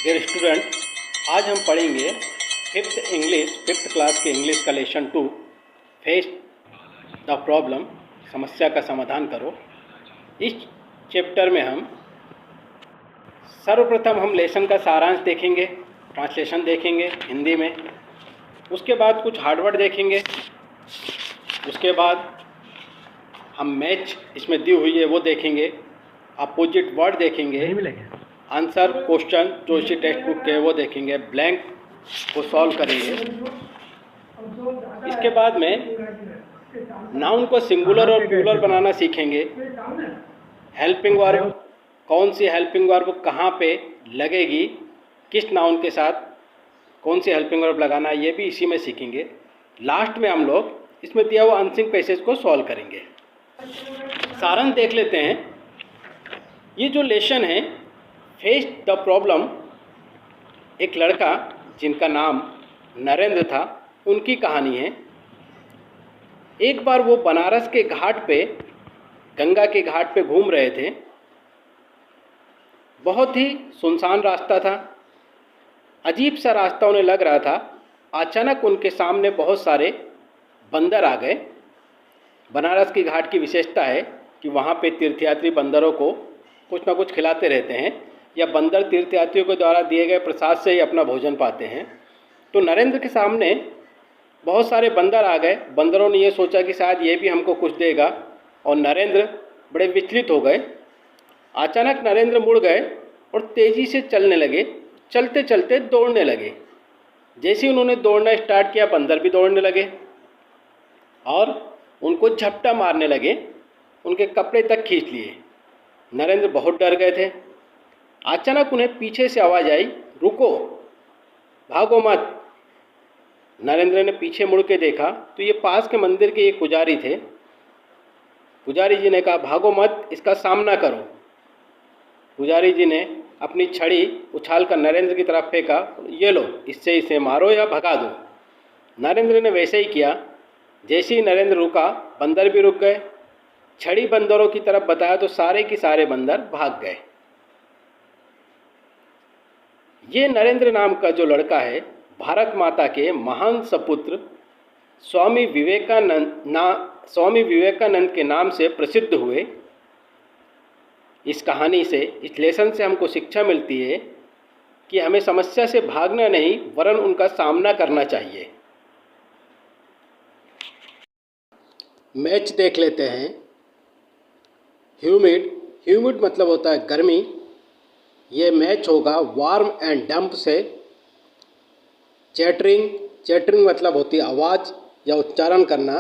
Dear student, आज हम पढ़ेंगे फिफ्थ क्लास के इंग्लिश का लेसन 2 फेस द प्रॉब्लम, समस्या का समाधान करो। इस चैप्टर में हम सर्वप्रथम लेसन का सारांश देखेंगे, ट्रांसलेशन देखेंगे हिंदी में। उसके बाद कुछ हार्डवर्ड देखेंगे। उसके बाद हम मैच इसमें दी हुई है वो देखेंगे, अपोजिट वर्ड देखेंगे, आंसर क्वेश्चन जो इसी टेक्स्ट बुक के है वो देखेंगे, ब्लैंक को सॉल्व करेंगे। इसके बाद में नाउन को सिंगुलर और प्लूरल बनाना सीखेंगे। हेल्पिंग वर्ब, कौन सी हेल्पिंग वर्ब कहाँ पे लगेगी, किस नाउन के साथ कौन सी हेल्पिंग वर्ब लगाना, ये भी इसी में सीखेंगे। लास्ट में हम लोग इसमें दिया हुआ अनसिंग पैसेज को सॉल्व करेंगे। सारांश देख लेते हैं। ये जो लेसन है फेस द प्रॉब्लम, एक लड़का जिनका नाम नरेंद्र था उनकी कहानी है। एक बार वो बनारस के घाट पे, गंगा के घाट पे घूम रहे थे। बहुत ही सुनसान रास्ता था, अजीब सा रास्ता उन्हें लग रहा था। अचानक उनके सामने बहुत सारे बंदर आ गए। बनारस की घाट की विशेषता है कि वहाँ पे तीर्थयात्री बंदरों को कुछ ना कुछ खिलाते रहते हैं, या बंदर तीर्थयात्रियों के द्वारा दिए गए प्रसाद से ही अपना भोजन पाते हैं। तो नरेंद्र के सामने बहुत सारे बंदर आ गए। बंदरों ने ये सोचा कि शायद ये भी हमको कुछ देगा, और नरेंद्र बड़े विचलित हो गए। अचानक नरेंद्र मुड़ गए और तेज़ी से चलने लगे। चलते चलते दौड़ने लगे। जैसे ही उन्होंने दौड़ना स्टार्ट किया, बंदर भी दौड़ने लगे और उनको झपटा मारने लगे, उनके कपड़े तक खींच लिए। नरेंद्र बहुत डर गए थे। अचानक उन्हें पीछे से आवाज़ आई, रुको, भागो मत। नरेंद्र ने पीछे मुड़ के देखा तो ये पास के मंदिर के एक पुजारी थे। पुजारी जी ने कहा, भागो मत, इसका सामना करो। पुजारी जी ने अपनी छड़ी उछालकर नरेंद्र की तरफ फेंका, ये लो, इससे इसे मारो या भगा दो। नरेंद्र ने वैसे ही किया। जैसे ही नरेंद्र रुका, बंदर भी रुक गए। छड़ी बंदरों की तरफ बताया तो सारे के सारे बंदर भाग गए। ये नरेंद्र नाम का जो लड़का है, भारत माता के महान सपुत्र स्वामी विवेकानंद के नाम से प्रसिद्ध हुए। इस कहानी से, इस लेसन से हमको शिक्षा मिलती है कि हमें समस्या से भागना नहीं वरन उनका सामना करना चाहिए। मैच देख लेते हैं। ह्यूमिड मतलब होता है गर्मी। ये मैच होगा वार्म एंड डम्प से। चैटरिंग मतलब होती है आवाज़ या उच्चारण करना।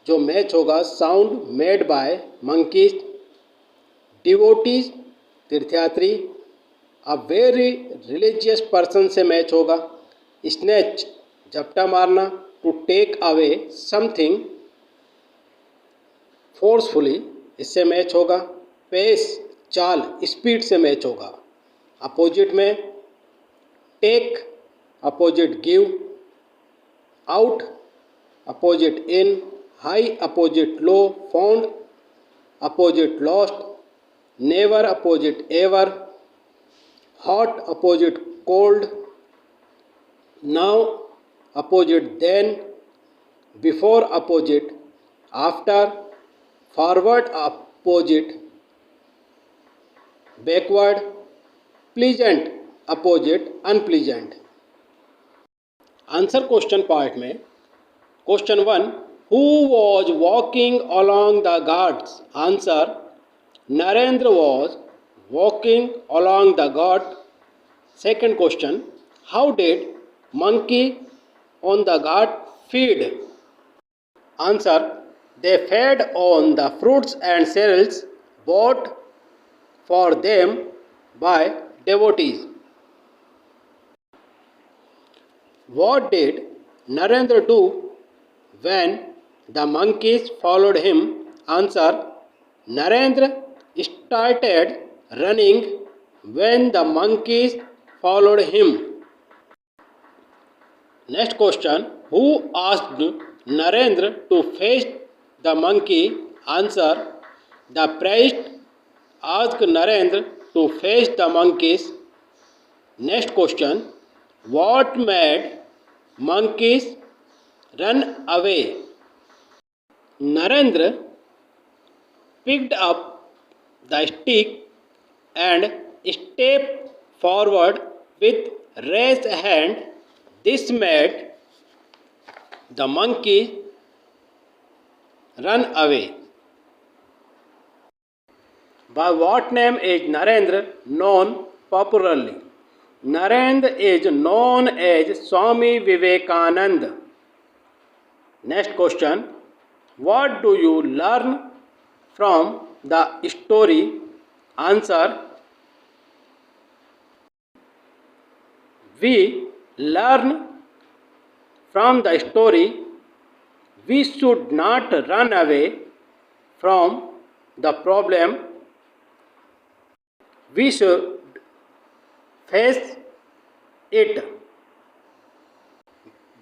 जो मैच होगा sound made by monkeys. Devotees तीर्थयात्री। अ वेरी रिलीजियस पर्सन से मैच होगा। स्नैच झपटा मारना। To take away something forcefully, इससे मैच होगा। पेस चाल स्पीड से मैच होगा। अपोजिट में take opposite give. Out opposite in. High opposite low. Found opposite lost. Never opposite ever. Hot opposite cold. Now opposite then. Before opposite after. Forward opposite backward. Pleasant opposite unpleasant. Answer question part में question 1, who was walking along the Ghats? Answer, Narendra was walking along the Ghat. Second question, how did monkey on the Ghat feed? Answer, they fed on the fruits and cereals bought for them by devotees. What did Narendra do when the monkeys followed him? Answer, Narendra started running when the monkeys followed him. Next question, who asked Narendra to fetch the monkey? Answer, the priest asked Narendra to fetch the monkeys. Next question, what made monkeys run away? Narendra picked up the stick and stepped forward with raised hand. This made the monkey run away. By what name is Narendra known popularly? Narendra is known as Swami Vivekananda. Next question, what do you learn from the story? Answer, we learn from the story we should not run away from the problem. We should face it.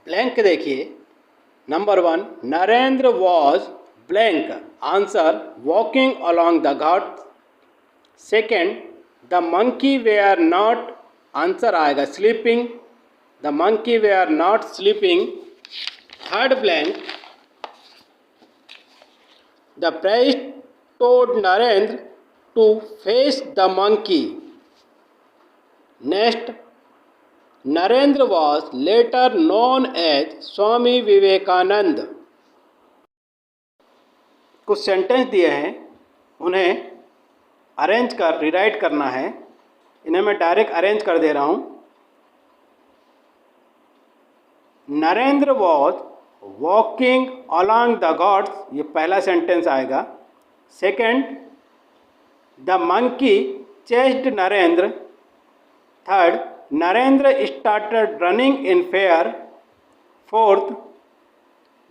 Blank देखिए, number 1, Narendra was blank. Answer, walking along the ghat. Second, the monkey were not. Answer आएगा sleeping. The monkey were not sleeping. Third blank, the priest told Narendra to face the monkey. Next, Narendra was later known as Swami Vivekananda. कुछ sentence दिए हैं, उन्हें arrange कर rewrite करना है. इन्हें मैं डायरेक्ट अरेंज कर दे रहा हूँ. Narendra was walking along the gods, ये पहला सेंटेंस आएगा. Second, the monkey chased Narendra. Third, Narendra started running in fear. Fourth,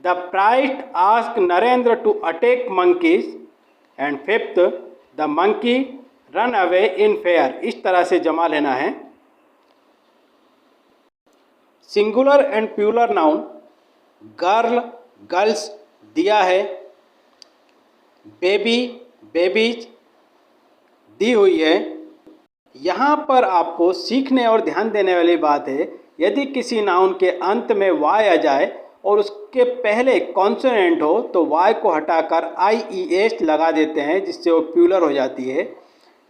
the priest asked Narendra to attack monkeys. And fifth, the monkey ran away in fear. इस तरह से जमा लेना है. Singular and plural noun, girl, girls दिया है. Baby, babies दी हुई है. यहाँ पर आपको सीखने और ध्यान देने वाली बात है, यदि किसी नाउन के अंत में वाई आ जाए और उसके पहले कॉन्सोनेंट हो तो वाई को हटाकर IES लगा देते हैं, जिससे वो प्लूरल हो जाती है.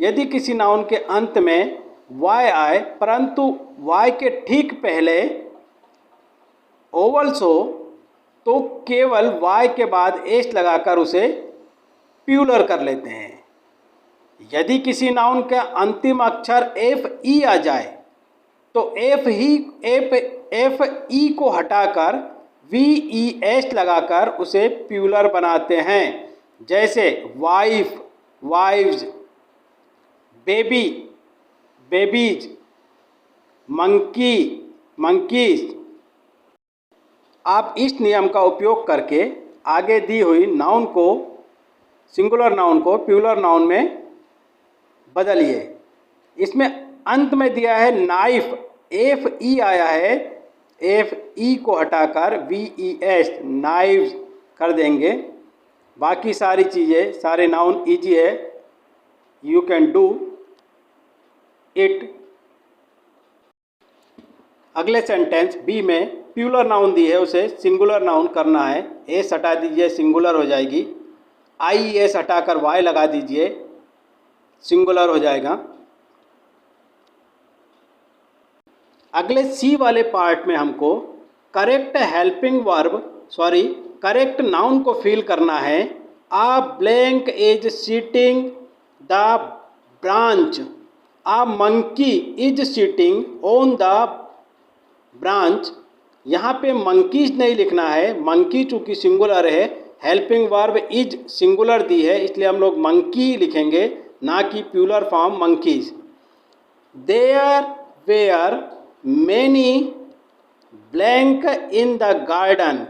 यदि किसी नाउन के अंत में वाई आए परंतु वाई के ठीक पहले ओवल्स हो तो केवल वाई के बाद एस लगाकर उसे प्लूरल कर लेते हैं. यदि किसी नाउन का अंतिम अक्षर FE आ जाए तो FE को हटाकर VES लगाकर उसे प्लूरल बनाते हैं. जैसे wife, wives, baby, babies, monkey, monkeys. आप इस नियम का उपयोग करके आगे दी हुई नाउन को, सिंगुलर नाउन को प्लूरल नाउन में बदलिए. इसमें अंत में दिया है नाइफ, FE आया है, FE को हटाकर VES नाइव्स कर देंगे. बाकी सारी चीज़ें, सारे नाउन इजी है, यू कैन डू इट. अगले सेंटेंस बी में प्लूरल नाउन दी है, उसे सिंगुलर नाउन करना है. एस हटा दीजिए, सिंगुलर हो जाएगी. IES हटाकर वाई लगा दीजिए, सिंगुलर हो जाएगा. अगले सी वाले पार्ट में हमको correct helping verb, correct noun को फिल करना है. A blank is sitting the branch. A monkey is sitting on the branch. यहाँ पे मंकीज नहीं लिखना है, मंकी चूँकि सिंगुलर है, हेल्पिंग वर्ब इज सिंगुलर दी है, इसलिए हम लोग मंकी लिखेंगे, ना कि plural form monkeys. There were many blank in the garden.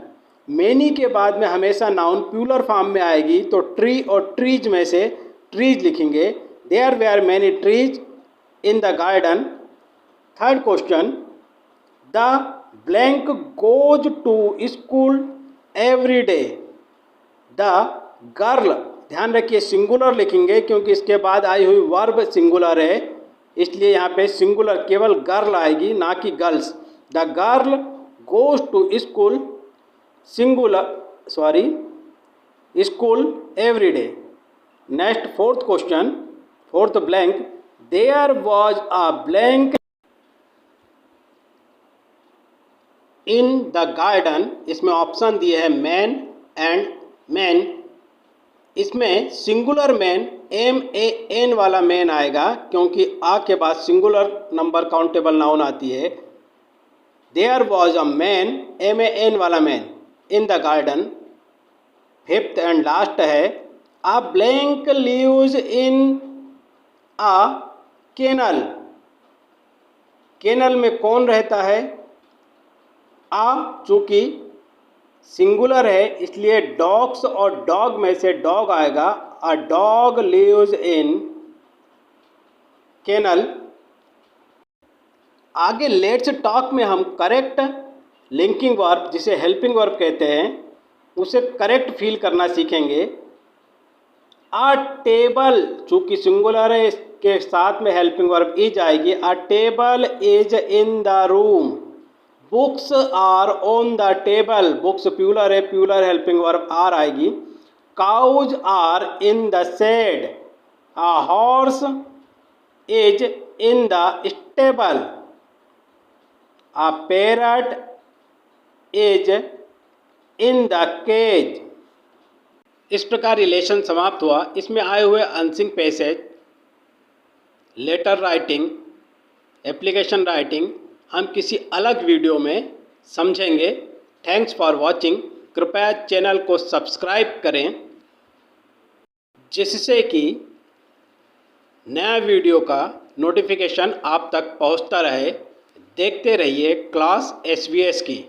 Many के बाद में हमेशा नाउन प्लूरल फॉर्म में आएगी, तो ट्री और ट्रीज में से ट्रीज लिखेंगे. There were many trees in the garden. Third question, the blank goes to school every day. The girl, ध्यान रखिए सिंगुलर लिखेंगे क्योंकि इसके बाद आई हुई वर्ब सिंगुलर है. इसलिए यहाँ पे सिंगुलर केवल गर्ल आएगी, ना कि girls. The girl goes to school school every day. Next fourth question, fourth blank, there was a blank in the garden. इसमें ऑप्शन दिए हैं मैन एंड मैन। इसमें सिंगुलर मैन MAN वाला मैन आएगा, क्योंकि आ के बाद सिंगुलर नंबर काउंटेबल नाउन आती है। There was a man, MAN वाला man, in the garden. Fifth and last है, a blank lives in a kennel. Kennel में कौन रहता है? चूंकि सिंगुलर है इसलिए डॉग्स और डॉग में से डॉग आएगा। A dog lives in kennel. आगे लेट्स टॉक में हम करेक्ट लिंकिंग वर्ब, जिसे हेल्पिंग वर्ब कहते हैं, उसे करेक्ट फील करना सीखेंगे। अ टेबल, चूंकि सिंगुलर है इसके साथ में हेल्पिंग वर्ब इज आएगी। A table is in the room. Books are on the table. Books plural है, प्यूलर हेल्पिंग वर्ब आर आएगी। Cows are in the shed. A horse is in the stable. A parrot is in the cage. इस प्रकार relation समाप्त हुआ। इसमें आए हुए answering passage, letter writing, application writing हम किसी अलग वीडियो में समझेंगे। Thanks for watching. कृपया चैनल को सब्सक्राइब करें, जिससे कि नया वीडियो का नोटिफिकेशन आप तक पहुंचता रहे। देखते रहिए क्लास SBS की।